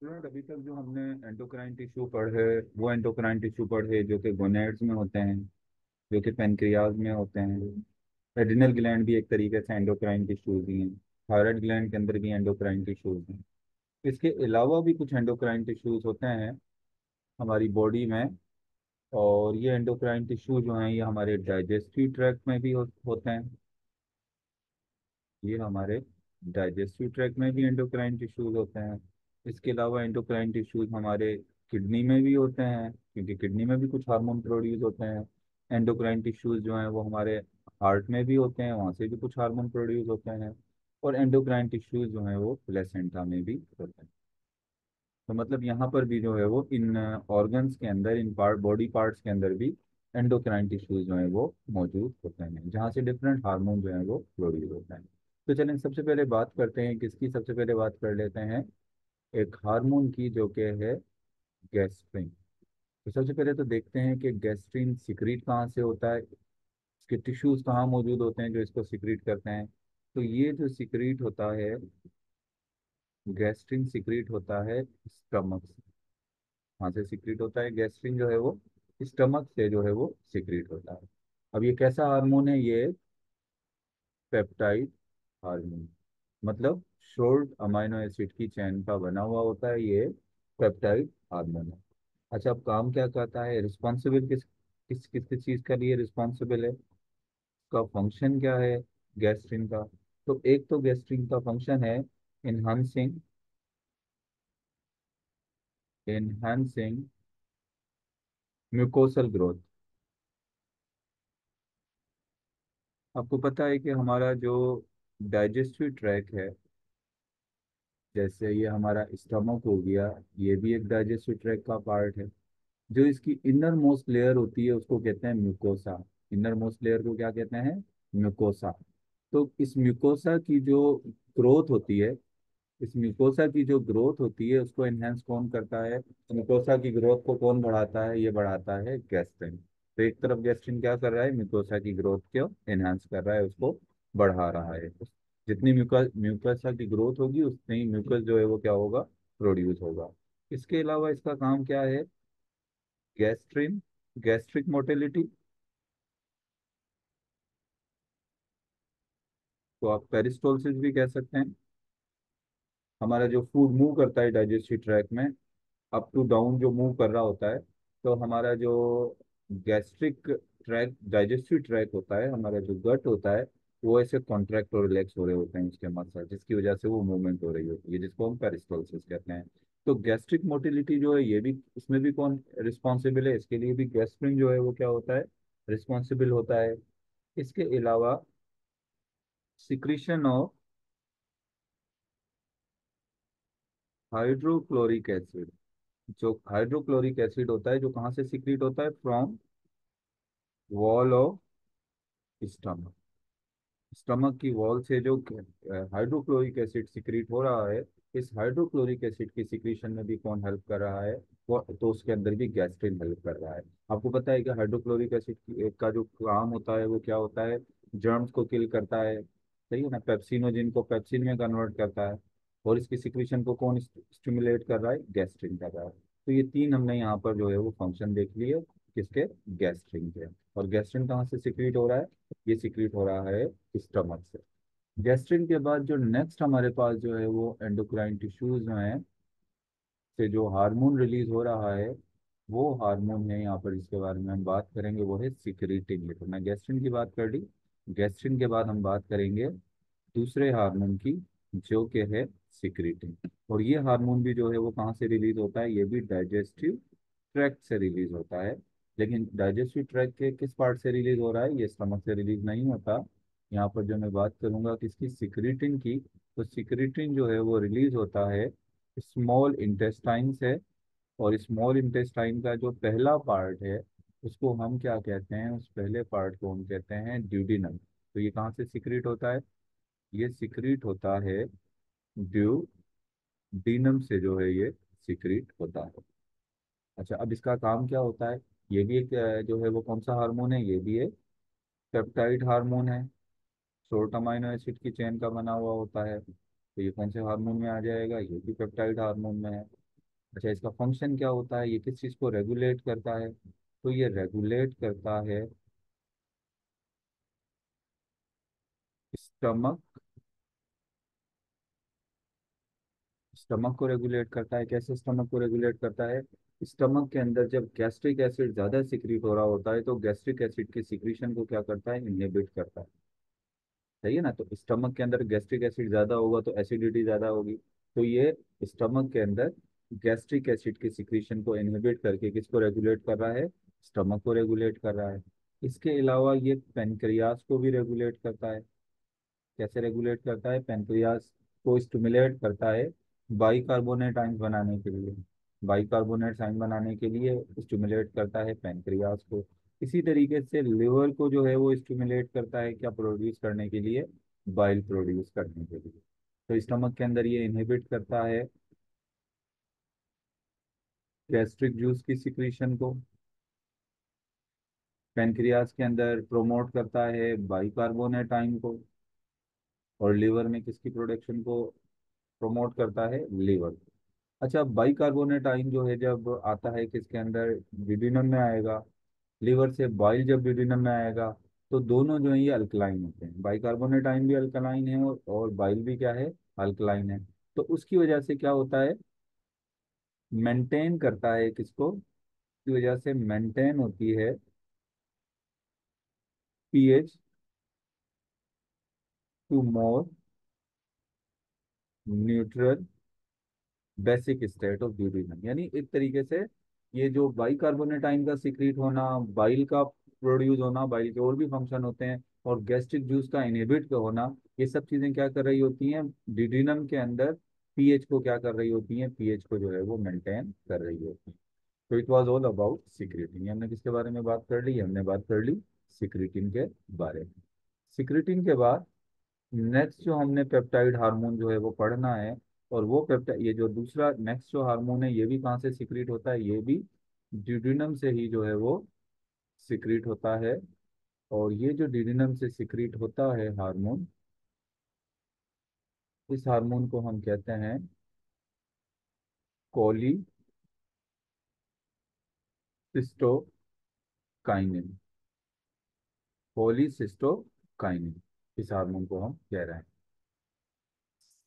Student अभी तक जो हमने एंडोक्राइन टिश्यू पढ़े, वो एंडोक्राइन टिश्यू पढ़े जो कि गोनेड्स में होते हैं, जो कि पेनक्रियाज में होते हैं। एड्रिनल ग्लैंड भी एक तरीके से एंडोक्राइन टिश्यूज ही हैं। थायराइड ग्लैंड के अंदर भी एंडोक्राइन टिश्यूज हैं। इसके अलावा भी कुछ एंडोक्राइन टिश्यूज होते हैं हमारी बॉडी में। और ये एंडोक्राइन टिश्यू जो हैं ये हमारे डाइजेस्टिव ट्रैक्ट में भी होते हैं। ये हमारे डाइजेस्टिव ट्रैक्ट में भी एंडोक्राइन टिश्यूज होते हैं। इसके अलावा एंडोक्राइन टिश्यूज हमारे किडनी में भी होते हैं, क्योंकि किडनी में भी कुछ हार्मोन प्रोड्यूस होते हैं। एंडोक्राइन टिश्यूज जो हैं वो हमारे हार्ट में भी होते हैं, वहाँ से भी कुछ हार्मोन प्रोड्यूस होते हैं। और एंडोक्राइन टिश्यूज जो हैं वो प्लेसेंटा में भी होते हैं। तो मतलब यहाँ पर भी जो है वो इन ऑर्गन्स के अंदर, इन पार्ट बॉडी पार्ट्स के अंदर भी एंडोक्राइन टिश्यूज जो है वो मौजूद होते हैं, जहाँ से डिफरेंट हार्मोन जो है वो प्रोड्यूस होते हैं। तो चलें सबसे पहले बात करते हैं, किसकी सबसे पहले बात कर लेते हैं, एक हार्मोन की जो कि है गैस्ट्रिन। तो सबसे पहले तो देखते हैं कि गैस्ट्रिन सिक्रीट कहाँ से होता है, इसके टिश्यूज कहाँ मौजूद होते हैं जो इसको सिक्रीट करते हैं। तो ये जो सिक्रीट होता है, गैस्ट्रिन सिक्रीट होता है स्टमक से। कहाँ से सिक्रीट होता है गैस्ट्रिन जो है वो, स्टमक से जो है वो सिक्रीट होता है। अब ये कैसा हार्मोन है, ये पेप्टाइड हार्मोन, मतलब शॉर्ट अमाइनो एसिड की चेन का बना हुआ होता है ये पेप्टाइड हार्मोन है। अच्छा, अब काम क्या करता है, रिस्पॉन्सिबल किस चीज़ के लिए रिस्पॉन्सिबल है, का फंक्शन क्या है गैस्ट्रिन का। तो एक तो गैस्ट्रिन का फंक्शन है इनहांसिंग इनहांसिंग म्यूकोसल ग्रोथ। आपको पता है कि हमारा जो डाइजेस्टिव ट्रैक है, जैसे ये हमारा स्टमक हो गया, ये भी एक डाइजेस्टिव ट्रैक का पार्ट है। जो इसकी इनर मोस्ट लेयर होती है उसको कहते हैं म्यूकोसा। इनर मोस्ट लेयर को क्या कहते हैं, म्यूकोसा। तो इस म्यूकोसा की जो ग्रोथ होती है, इस म्यूकोसा की जो ग्रोथ होती है उसको एनहेंस कौन करता है, म्यूकोसा की ग्रोथ को कौन बढ़ाता है, ये बढ़ाता है गैस्ट्रिन। तो एक तरफ गैस्ट्रिन क्या कर रहा है, म्यूकोसा की ग्रोथ को एनहेंस कर रहा है, उसको बढ़ा रहा है। जितनी म्यूकोसा की ग्रोथ होगी उतनी ही म्यूकस जो है वो क्या होगा, प्रोड्यूस होगा। इसके अलावा इसका काम क्या है, गैस्ट्रिन गैस्ट्रिक मोटिलिटी, तो आप पेरिस्टोलसिस भी कह सकते हैं। हमारा जो फूड मूव करता है डाइजेस्टिव ट्रैक में, अप टू डाउन जो मूव कर रहा होता है, तो हमारा जो गैस्ट्रिक ट्रैक डाइजेस्टिव ट्रैक होता है, हमारा जो गट होता है, वो ऐसे कॉन्ट्रैक्ट और रिलैक्स हो रहे होते हैं उसके मसल, जिसकी वजह से वो मूवमेंट हो रही होती है, जिसको हम पेरिस्टोलसिस कहते हैं। तो गैस्ट्रिक मोटिलिटी जो है ये भी, इसमें भी कौन रिस्पॉन्सिबल है, इसके लिए भी गैस्ट्रिन जो है वो क्या होता है, रिस्पॉन्सिबल होता है। इसके अलावा सिक्रीशन ऑफ हाइड्रोक्लोरिक एसिड, जो हाइड्रोक्लोरिक एसिड होता है जो कहाँ से सिक्रीट होता है, from wall of stomach. Stomach की वॉल से जो हाइड्रोक्लोरिक एसिड सिक्रीट हो रहा है, इस हाइड्रोक्लोरिक एसिड की सिक्रीशन में भी कौन हेल्प कर रहा है, वो तो उसके अंदर भी गैस्ट्रिन हेल्प कर रहा है। आपको पता है कि हाइड्रोक्लोरिक एसिड का जो काम होता है वो क्या होता है, जर्म्स को किल करता है, सही है ना, पेप्सिनोजिन को पेप्सिन में कन्वर्ट करता है। और इसकी सिक्रीशन को कौन स्टिमुलेट कर रहा है, गैस्ट्रिन कर रहा है। तो ये तीन हमने यहाँ पर जो है वो फंक्शन देख लिए, किसके, गैस्ट्रिन के। और गैस्ट्रिन कहाँ से सिक्रीट हो रहा है, ये सिक्रीट हो रहा है स्टमक से। गैस्ट्रिन के बाद जो नेक्स्ट हमारे पास जो है वो एंडोक्राइन टिश्यूज जो हैं, से जो हार्मोन रिलीज हो रहा है, वो हार्मोन है यहाँ पर जिसके बारे में हम बात करेंगे, वो है सिक्रीटिन। तो मैं गैस्ट्रिन की बात कर ली, गैस्ट्रिन के बाद हम बात करेंगे दूसरे हार्मोन की, जो कि है सिक्रीटिन। और ये हार्मोन भी जो है वो कहाँ से रिलीज होता है, ये भी डाइजेस्टिव ट्रैक्ट से रिलीज होता है। लेकिन डाइजेस्टिव ट्रैक्ट के किस पार्ट से रिलीज हो रहा है, ये स्टमक से रिलीज नहीं होता। यहाँ पर जो मैं बात करूंगा किसकी, सिक्रीटिन की, तो सिक्रीटिन जो है वो रिलीज होता है स्मॉल इंटेस्टाइन से। और स्मॉल इंटेस्टाइन का जो पहला पार्ट है उसको हम क्या कहते हैं, उस पहले पार्ट को हम कहते हैं ड्यूडिनम। तो ये कहाँ से सिक्रीट होता है, ये सिक्रीट होता है ड्यूडीनम से जो है ये सिक्रीट होता है। अच्छा, अब इसका काम क्या होता है, ये भी एक जो है वो कौन सा हार्मोन है, ये भी एक पेप्टाइड हार्मोन है, शॉर्ट अमाइनो एसिड की चेन का बना हुआ होता है। तो ये कौन से हार्मोन में आ जाएगा, ये भी पेप्टाइड हार्मोन में है। अच्छा, इसका फंक्शन क्या होता है, ये किस चीज़ को रेगुलेट करता है? तो ये रेगुलेट करता है स्टमक, स्टमक को रेगुलेट करता है। कैसे स्टमक को रेगुलेट करता है? स्टमक के अंदर जब गैस्ट्रिक एसिड ज्यादा सिक्रीट हो रहा होता है तो गैस्ट्रिक एसिड की सिक्रीशन को क्या करता है, इनहिबिट करता है। सही है ना? तो स्टमक के अंदर गैस्ट्रिक एसिड ज्यादा होगा तो एसिडिटी ज्यादा होगी। तो ये स्टमक के अंदर गैस्ट्रिक एसिड की सिक्रीशन को इनहिबिट करके किसको रेगुलेट कर रहा है, स्टमक को रेगुलेट कर रहा है। इसके अलावा ये पेनक्रियास को भी रेगुलेट करता है। कैसे रेगुलेट करता है? पेनक्रियास को स्टिमुलेट करता है बाइकार्बोनेट आयन बनाने के लिए। बाइकार्बोनेट आयन बनाने के लिए स्टिमुलेट करता है पेनक्रियास को। इसी तरीके से लिवर को जो है वो स्टिमुलेट करता है, क्या प्रोड्यूस करने के लिए, बाइल प्रोड्यूस करने के लिए। तो स्टमक के अंदर ये इनहिबिट करता है गैस्ट्रिक जूस की सिक्रीशन को। पेनक्रियास के अंदर प्रोमोट करता है बाइकार्बोनेट आयन को। और लिवर में किसकी प्रोडक्शन को प्रमोट करता है, लीवर। अच्छा, बाइकार्बोनेट आयन जो है जब आता है किसके अंदर, डिड्यूनम में आएगा। लीवर से बाइल जब डिड्यूनम में आएगा तो दोनों जो है ये अल्कलाइन होते हैं। बाइकार्बोनेट आयन भी अल्कलाइन है और बाइल भी क्या है, अल्कलाइन है। तो उसकी वजह से क्या होता है, मेंटेन करता है किसको, की वजह से मेंटेन होती है pH to more neutral basic state of ड्यूटीजन। यानी एक तरीके से ये जो बाइकार्बोनेट आयन का सीक्रेट होना, बाइल का प्रोड्यूस होना, बाइल के और भी फंक्शन होते हैं, और गैस्ट्रिक जूस का इनहिबिट का होना, ये सब चीजें क्या कर रही होती हैं, डिड्यूनम के अंदर पीएच को क्या कर रही होती हैं, पीएच को जो है वो मेंटेन कर रही होती है। तो it was all about secretin. हमने किसके बारे में बात कर ली, हमने बात कर ली सिक्रेटिन के बारे में। सिक्रेटिन के बाद नेक्स्ट जो हमने पेप्टाइड हार्मोन जो है वो पढ़ना है। और वो पेप्टाइड, ये जो दूसरा नेक्स्ट जो हार्मोन है ये भी कहाँ से सिक्रीट होता है, ये भी ड्यूडिनम से ही जो है वो सिक्रीट होता है। और ये जो ड्यूडिनम से सिक्रीट होता है हार्मोन, इस हार्मोन को हम कहते हैं कोलिसिस्टोकाइनिन। कोलिसिस्टोकाइनिन, इस हार्मोन को हम कह रहे हैं,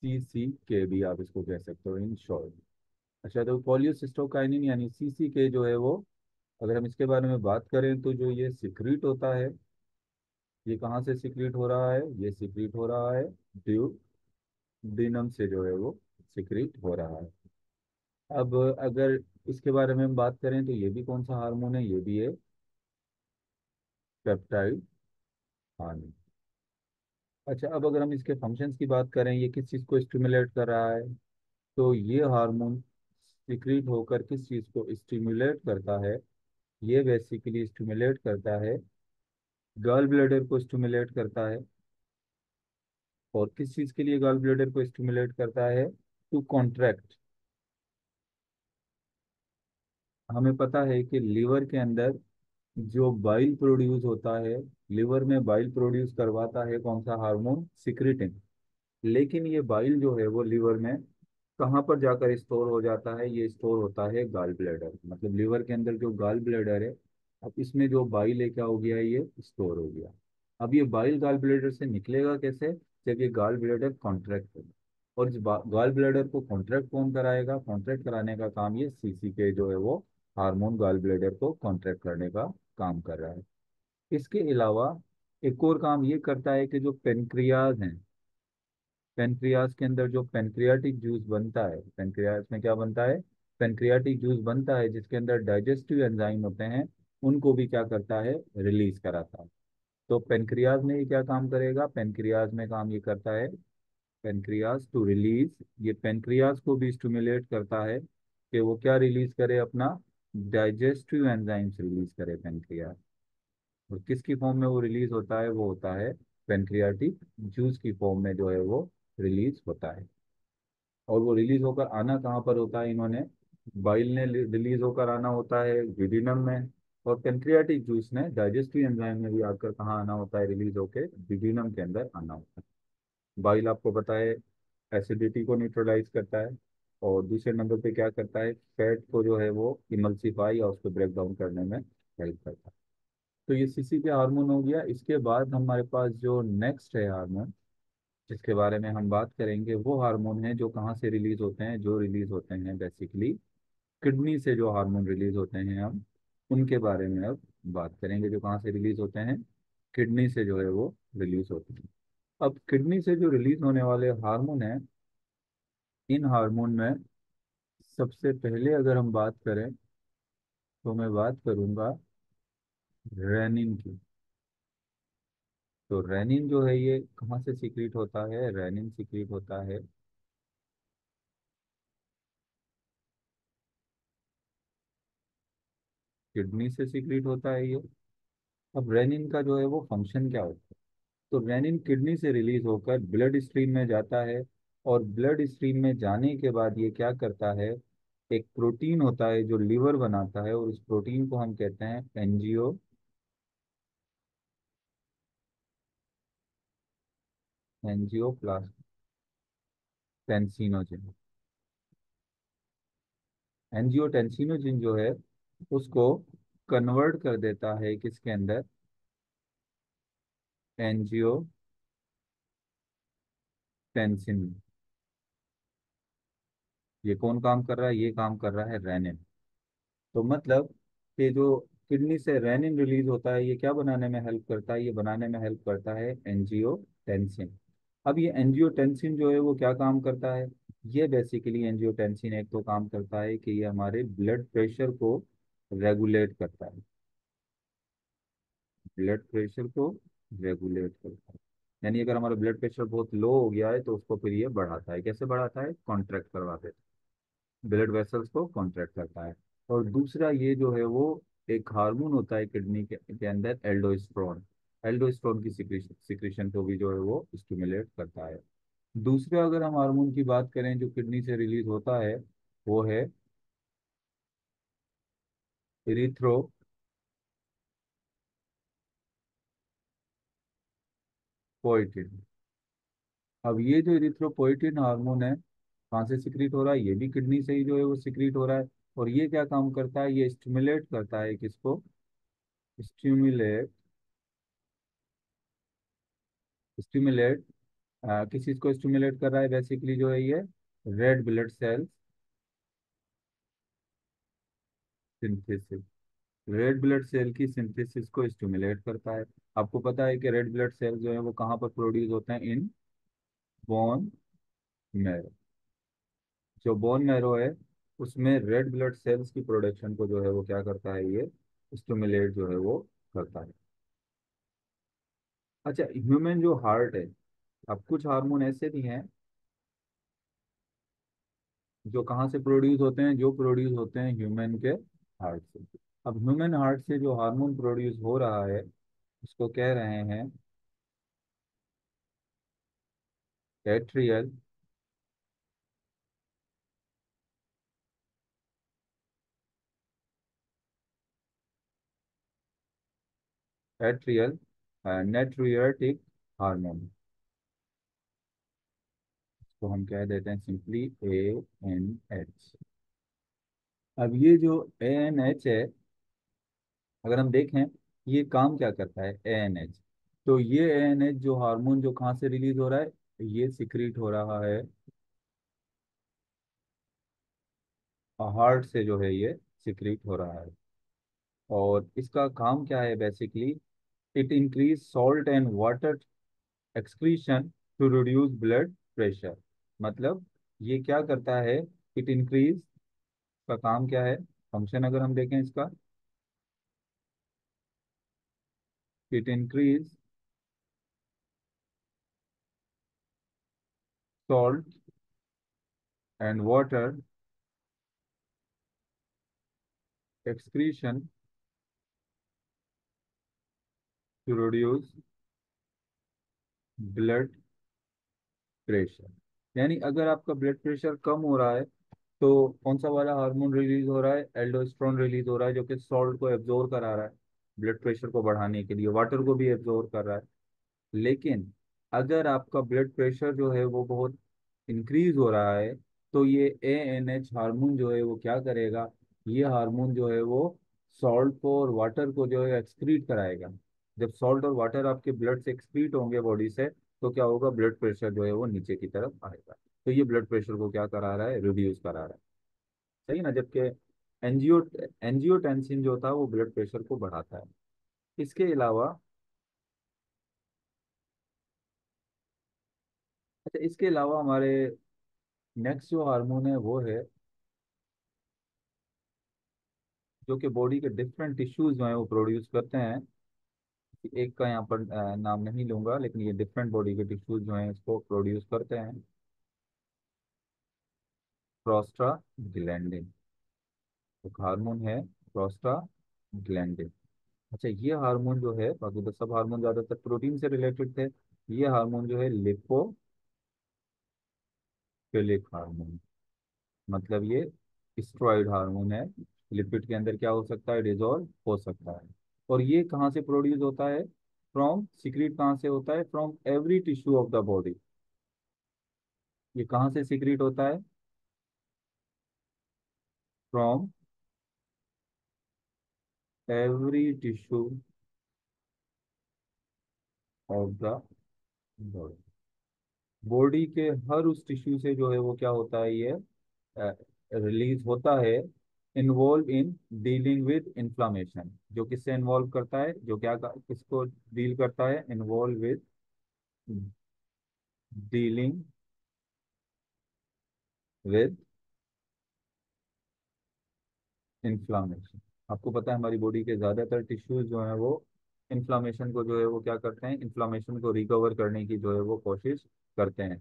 CCK भी आप इसको कह सकते हो इन शॉर्ट। अच्छा, तो कोलियोसिस्टोकाइनिन यानी CCK जो है वो, अगर हम इसके बारे में बात करें तो जो ये सिक्रीट होता है, ये कहाँ से सिक्रीट हो रहा है, ये सिक्रीट हो रहा है ड्यूडिनम से जो है वो सिक्रीट हो रहा है। अब अगर इसके बारे में हम बात करें तो ये भी कौन सा हार्मोन है, ये भी है पेप्टाइड हार्मोन। अच्छा, अब अगर हम इसके फंक्शंस की बात करें, ये किस चीज़ को स्टिमुलेट कर रहा है, तो ये हार्मोन सिक्रीट होकर किस चीज़ को स्टिमुलेट करता है, ये बेसिकली स्टिमुलेट करता है गॉल ब्लैडर को स्टिमुलेट करता है। और किस चीज के लिए गॉल ब्लैडर को स्टिमुलेट करता है, टू कॉन्ट्रैक्ट। हमें पता है कि लीवर के अंदर जो बाइल प्रोड्यूस होता है, लीवर में बाइल प्रोड्यूस करवाता है कौन सा हार्मोन, सिक्रीटिन। लेकिन ये बाइल जो है वो लीवर में कहाँ पर जाकर स्टोर हो जाता है, ये स्टोर होता है गॉल ब्लैडर, मतलब लीवर के अंदर जो गॉल ब्लैडर है, अब इसमें जो बाइल है क्या हो गया, ये स्टोर हो गया। अब ये बाइल गॉल ब्लैडर से निकलेगा कैसे, जब ये गॉल ब्लैडर कॉन्ट्रैक्ट होगा। और इस गॉल ब्लैडर को कॉन्ट्रैक्ट कौन कराएगा, कॉन्ट्रैक्ट कराने का काम ये CCK जो है वो हार्मोन गॉल ब्लैडर को कॉन्ट्रैक्ट करने का काम कर रहा है। इसके अलावा एक और काम ये करता है कि जो पेनक्रियाज हैं, पेनक्रियाज के अंदर जो पेनक्रियाटिक जूस बनता है, पेनक्रियाज में क्या बनता है, पेनक्रियाटिक जूस बनता है जिसके अंदर डाइजेस्टिव एंजाइम होते हैं, उनको भी क्या करता है, रिलीज कराता है। तो पेनक्रियाज में ये क्या काम करेगा, पेनक्रियाज में काम ये करता है, पेनक्रियाज टू रिलीज, ये पेनक्रियाज को भी स्टिमुलेट करता है कि वो क्या रिलीज करे, अपना डाइजेस्टिव एंजाइम्स रिलीज करे पेनक्रियाज। और किसकी फॉर्म में वो रिलीज होता है, वो होता है पेनक्रियाटिक जूस की फॉर्म में जो है वो रिलीज होता है। और वो रिलीज होकर आना कहाँ पर होता है, इन्होंने बाइल ने रिलीज होकर आना होता है डिड्यूनम में। और पेनक्रियाटिक जूस ने डाइजेस्टिव एंजाइम में भी आकर कहाँ आना होता है, रिलीज होकर डिड्यूनम के अंदर आना होता है। बाइल आपको पता है एसिडिटी को न्यूट्रलाइज करता है, और दूसरे नंबर पे क्या करता है, फैट को जो है वो इमल्सीफाई और उसको ब्रेक डाउन करने में हेल्प करता है। तो ये सीसी के हार्मोन हो गया। इसके बाद हमारे पास जो नेक्स्ट है हार्मोन जिसके बारे में हम बात करेंगे, वो हार्मोन है जो कहाँ से रिलीज होते हैं, जो रिलीज होते हैं बेसिकली किडनी से। जो हार्मोन रिलीज होते हैं हम उनके बारे में अब बात करेंगे, जो कहाँ से रिलीज होते हैं, किडनी से जो है वो रिलीज होते हैं। अब किडनी से जो रिलीज होने वाले हार्मोन है, इन हार्मोन में सबसे पहले अगर हम बात करें तो मैं बात करूंगा रेनिन की। तो रेनिन जो है ये कहाँ से सीक्रेट होता है, रेनिन सीक्रेट होता है किडनी से सीक्रेट होता है ये। अब रेनिन का जो है वो फंक्शन क्या होता है, तो रेनिन किडनी से रिलीज होकर ब्लड स्ट्रीम में जाता है। और ब्लड स्ट्रीम में जाने के बाद ये क्या करता है, एक प्रोटीन होता है जो लीवर बनाता है, और उस प्रोटीन को हम कहते हैं एंजियोप्लास्टेंसिनोजन। एंजियोटेंसिनोजन जो है उसको कन्वर्ट कर देता है किसके अंदर, एंजियोटेंसिन। ये कौन काम कर रहा है, ये काम कर रहा है रेनिन। तो मतलब कि जो किडनी से रेनिन रिलीज होता है, ये क्या बनाने में हेल्प करता है, ये बनाने में हेल्प करता है एंजियोटेंसिन। अब ये एंजियोटेंसिन जो है वो क्या काम करता है, ये बेसिकली एंजियोटेंसिन एक तो काम करता है कि ये हमारे ब्लड प्रेशर को रेगुलेट करता है, ब्लड प्रेशर को रेगुलेट करता है। यानी अगर हमारा ब्लड प्रेशर बहुत लो हो गया है तो उसको फिर ये बढ़ाता है, कैसे बढ़ाता है, कॉन्ट्रैक्ट करवा देता है, ब्लड वेसल्स को कॉन्ट्रैक्ट करता है। और दूसरा ये जो है वो एक हार्मोन होता है किडनी के अंदर, एल्डोस्टेरोन। एल्डोस्टेरोन की सिक्रीशन को भी जो है वो स्टिमुलेट करता है। दूसरा अगर हम हार्मोन की बात करें जो किडनी से रिलीज होता है, वो है इरिथ्रोपोइटिन। अब ये जो इरिथ्रोपोइटिन हार्मोन है कहाँ से सिक्रीट हो रहा है, ये भी किडनी से ही जो है वो सिक्रीट हो रहा है। और ये क्या काम करता है, ये स्टिमुलेट करता है किसको, स्टिमुलेट स्टिमुलेट किस चीज को स्टिमुलेट कर रहा है, बेसिकली जो है ये red blood cells synthesis, red blood cell की सिंथेसिस को स्टिमुलेट करता है। आपको पता है कि रेड ब्लड सेल जो है वो कहाँ पर प्रोड्यूस होते हैं, इन बोन मैरो। जो बोन मैरो है उसमें रेड ब्लड सेल्स की प्रोडक्शन को जो है वो क्या करता है, ये स्टिमुलेट जो है वो करता है। अच्छा, ह्यूमन जो हार्ट है, अब कुछ हार्मोन ऐसे भी हैं जो कहाँ से प्रोड्यूस होते हैं, जो प्रोड्यूस होते हैं ह्यूमन के हार्ट से। अब ह्यूमन हार्ट से जो हार्मोन प्रोड्यूस हो रहा है उसको कह रहे हैं एट्रियल एट्रियल नेट्रियोटिक हार्मोन। इसको हम कह देते हैं सिंपली ANH। अब ये जो ANH है, अगर हम देखें ये काम क्या करता है ANH, तो ये ANH जो हार्मोन जो कहाँ से रिलीज हो रहा है, ये सिक्रीट हो रहा है हार्ट से जो है ये सिक्रीट हो रहा है। और इसका काम क्या है basically, it increase salt and water excretion to reduce blood pressure. मतलब ये क्या करता है, इट इंक्रीज का काम क्या है, फंक्शन अगर हम देखें इसका, it increase salt and water excretion to reduce blood pressure. यानी अगर आपका ब्लड प्रेशर कम हो रहा है तो कौन सा वाला हार्मोन रिलीज हो रहा है, एल्डोस्टेरोन रिलीज हो रहा है, जो कि सॉल्ट को एब्जॉर्ब करा रहा है ब्लड प्रेशर को बढ़ाने के लिए, वाटर को भी एब्जॉर्ब कर रहा है। लेकिन अगर आपका ब्लड प्रेशर जो है वो बहुत इंक्रीज हो रहा है तो ये ANH हार्मोन जो है वो क्या करेगा, ये हार्मोन जो है वो सॉल्ट को और वाटर को जो है एक्सक्रीट कराएगा। जब सॉल्ट और वाटर आपके ब्लड से एक्सक्रीट होंगे बॉडी से, तो क्या होगा, ब्लड प्रेशर जो है वो नीचे की तरफ आएगा। तो ये ब्लड प्रेशर को क्या करा रहा है, रिड्यूस करा रहा है। सही ना। जबकि एंजियोटेंसिन जो होता है वो ब्लड प्रेशर को बढ़ाता है। इसके अलावा, अच्छा इसके अलावा हमारे नेक्स्ट जो हार्मोन है वो है, जो कि बॉडी के डिफरेंट टिश्यूज जो है वो प्रोड्यूस करते हैं। एक का यहाँ पर नाम नहीं लूंगा, लेकिन ये डिफरेंट बॉडी के टिश्यूज जो हैं इसको प्रोड्यूस करते हैं। प्रोस्टाग्लैंडिन एक हार्मोन है, प्रोस्टाग्लैंडिन। अच्छा ये हार्मोन जो है, बाकी तो सब हार्मोन ज्यादातर प्रोटीन से रिलेटेड थे, ये हार्मोन जो है लिपोफिलिक हार्मोन, मतलब ये स्टेरॉइड हार्मोन है। लिपिड के अंदर क्या हो सकता है, डिजोल्व हो सकता है। और ये कहाँ से प्रोड्यूस होता है, फ्रॉम सीक्रेट कहाँ से होता है, from every tissue of the body. ये कहाँ से सीक्रेट होता है, from every tissue of the body. Body के हर उस टिश्यू से जो है वो क्या होता है, ये रिलीज होता है। Involve in dealing with inflammation, जो किससे इन्वॉल्व करता है, जो क्या किसको डील करता है, involve with dealing with inflammation. आपको पता है हमारी बॉडी के ज्यादातर टिश्यूज जो है वो इन्फ्लामेशन को जो है वो क्या करते हैं, इन्फ्लामेशन को रिकवर करने की जो है वो कोशिश करते हैं।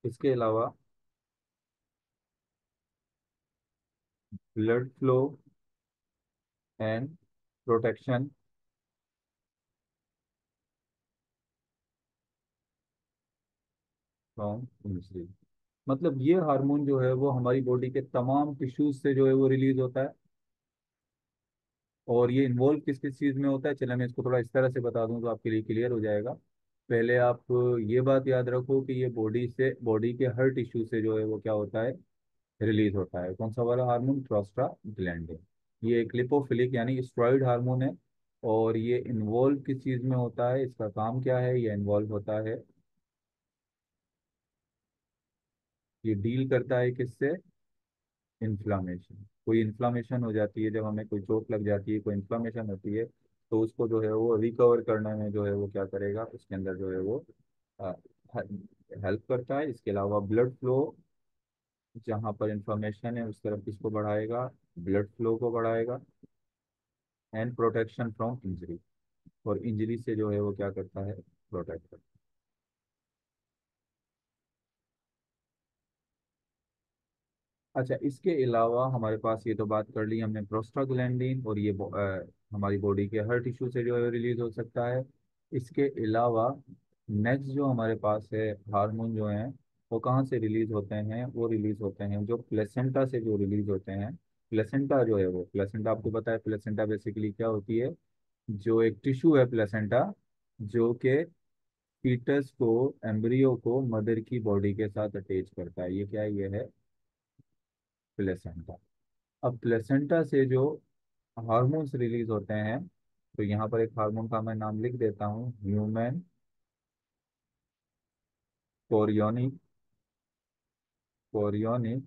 इसके अलावा blood flow and protection from injury, मतलब ये हार्मोन जो है वो हमारी बॉडी के तमाम टिश्यूज से जो है वो रिलीज होता है। और ये इन्वॉल्व किस किस चीज़ में होता है, चलिए मैं इसको थोड़ा इस तरह से बता दूं तो आपके लिए क्लियर हो जाएगा। पहले आप ये बात याद रखो कि ये बॉडी से, बॉडी के हर टिश्यू से जो है वो क्या होता है, रिलीज होता है। कौन सा वाला हार्मोन, प्रोस्टाग्लैंडिन। ये एक लिपोफिलिक यानी स्टेरॉइड हार्मोन है। और ये इन्वॉल्व किस चीज़ में होता है, इसका काम क्या है, ये इन्वॉल्व होता है, ये डील करता है किससे, इन्फ्लामेशन। कोई इन्फ्लामेशन हो जाती है, जब हमें कोई चोट लग जाती है, कोई इन्फ्लामेशन होती है, तो उसको जो है वो रिकवर करने में जो है वो क्या करेगा, उसके अंदर जो है वो हेल्प करता है। इसके अलावा ब्लड फ्लो, जहाँ पर इन्फ्लामेशन है उस तरफ किसको बढ़ाएगा, ब्लड फ्लो को बढ़ाएगा। एंड प्रोटेक्शन फ्रॉम इंजरी, और इंजरी से जो है वो क्या करता है, प्रोटेक्ट करता है। अच्छा इसके अलावा हमारे पास, ये तो बात कर ली हमने प्रोस्टाग्लैंडिन, और ये हमारी बॉडी के हर टिश्यू से जो है रिलीज हो सकता है। इसके अलावा नेक्स्ट जो हमारे पास है हार्मोन जो हैं, वो कहाँ से रिलीज होते हैं, वो रिलीज होते हैं जो प्लेसेंटा से जो रिलीज होते हैं। प्लेसेंटा जो है वो, प्लेसेंटा आपको पता है, प्लेसेंटा बेसिकली क्या होती है, जो एक टिश्यू है प्लेसेंटा, जो कि फीटस को, एम्ब्रियो को मदर की बॉडी के साथ अटैच करता है। ये क्या है, ये है प्लेसेंटा। अब प्लेसेंटा से जो हार्मोन्स रिलीज होते हैं, तो यहाँ पर एक हार्मोन का मैं नाम लिख देता हूँ, human chorionic, chorionic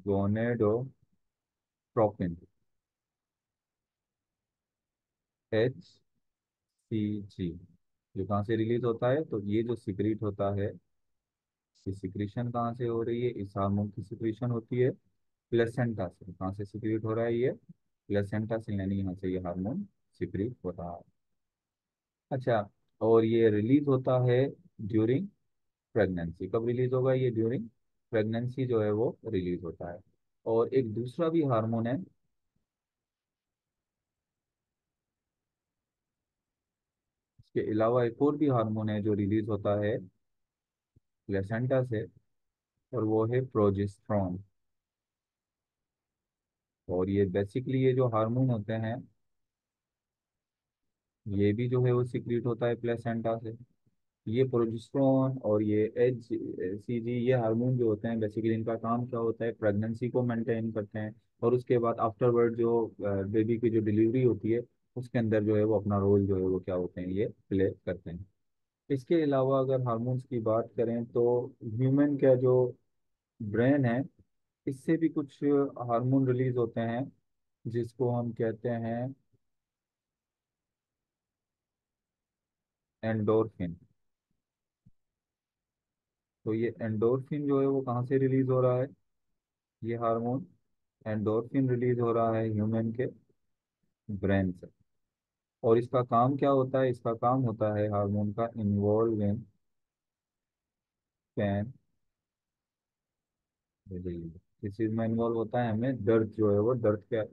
gonadotropin, HCG। जो कहाँ से रिलीज होता है, तो ये जो सिक्रीट होता है, ये सिक्रीशन कहाँ से हो रही है, इस हार्मोन की सिक्रीशन होती है प्लेसेंटा से। कहाँ से सिक्रीट हो रहा है ये, प्लेसेंटा से, यानी यहाँ से ये हार्मोन सिक्रीट हो रहा है। अच्छा, और ये रिलीज होता है ड्यूरिंग प्रेगनेंसी। कब रिलीज होगा ये, ड्यूरिंग प्रेगनेंसी जो है वो रिलीज होता है। और एक दूसरा भी हार्मोन है, इसके अलावा एक और भी हार्मोन है जो रिलीज होता है प्लेसेंटा से, और वो है प्रोजेस्टेरॉन। और ये बेसिकली ये जो हार्मोन होते हैं, ये भी जो है वो सिक्रीट होता है प्लेसेंटा से। ये प्रोजेस्टेरोन और ये एच सी जी, ये हार्मोन जो होते हैं बेसिकली इनका काम क्या होता है, प्रेगनेंसी को मेंटेन करते हैं। और उसके बाद आफ्टरवर्ड जो बेबी की जो डिलीवरी होती है उसके अंदर जो है वो अपना रोल जो है वो क्या होते हैं, ये प्ले करते हैं। इसके अलावा अगर हार्मोन्स की बात करें तो ह्यूमन का जो ब्रेन है, इससे भी कुछ हार्मोन रिलीज होते हैं जिसको हम कहते हैं एंडोर्फिन। तो ये एंडोर्फिन जो है वो कहाँ से रिलीज हो रहा है, ये हार्मोन एंडोर्फिन रिलीज हो रहा है ह्यूमन के ब्रेन से। और इसका काम क्या होता है, इसका काम होता है हार्मोन का इन्वॉल्व इन पेन रिलीज। इस चीज में इन्वॉल्व होता है, हमें दर्द जो है वो दर्द के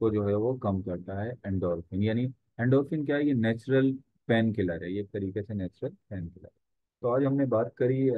को जो है वो कम करता है एंडोर्फिन। यानी एंडोर्फिन क्या है, ये नेचुरल पेन किलर है, ये एक तरीके से नेचुरल पेन किलर। तो आज हमने बात करी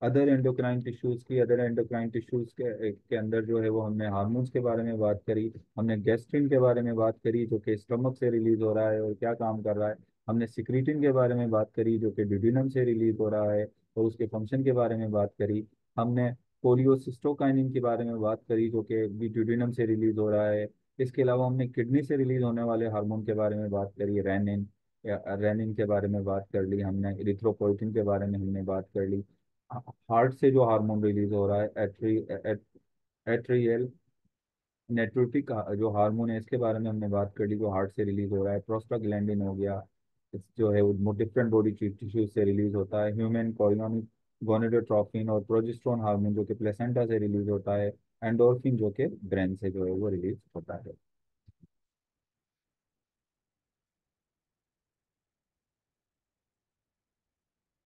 अदर एंडोक्राइन टिश्यूज की। अदर एंडोक्राइन टिश्यूज के अंदर जो है वो हमने हार्मोन्स के बारे में बात करी, हमने गैस्ट्रिन के बारे में बात करी जो कि स्टमक से रिलीज हो रहा है और क्या काम कर रहा है, हमने सिक्रीटिन के बारे में बात करी जो कि ड्यूडेनम से रिलीज हो रहा है और उसके फंक्शन के बारे में बात करी, हमने कोलियोसिस्टोकाइनिन के बारे में बात करी जो कि भी ड्यूडेनम से रिलीज हो रहा है। इसके अलावा हमने किडनी से रिलीज होने वाले हार्मोन के बारे में बात करी, रेनिन या रेनिन के बारे में बात कर ली हमने, इरिथ्रोपोइटिन के बारे में हमने बात कर ली। हार्ट से जो हार्मोन रिलीज हो रहा है एट्रियल नेट्रोटिक जो हार्मोन है इसके बारे में हमने बात कर ली, जो हार्ट से रिलीज हो रहा है। प्रोस्टाग्लैंडिन हो गया, जो है वो डिफरेंट बॉडी टिश्यूज से रिलीज होता है। ह्यूमन कॉर्निक गोनेडोट्रोपिन और प्रोजेस्टेरोन हार्मोन जो कि प्लेसेंटा से रिलीज होता है। एंडोर्फिन जो कि ब्रेन से जो है वो रिलीज होता है।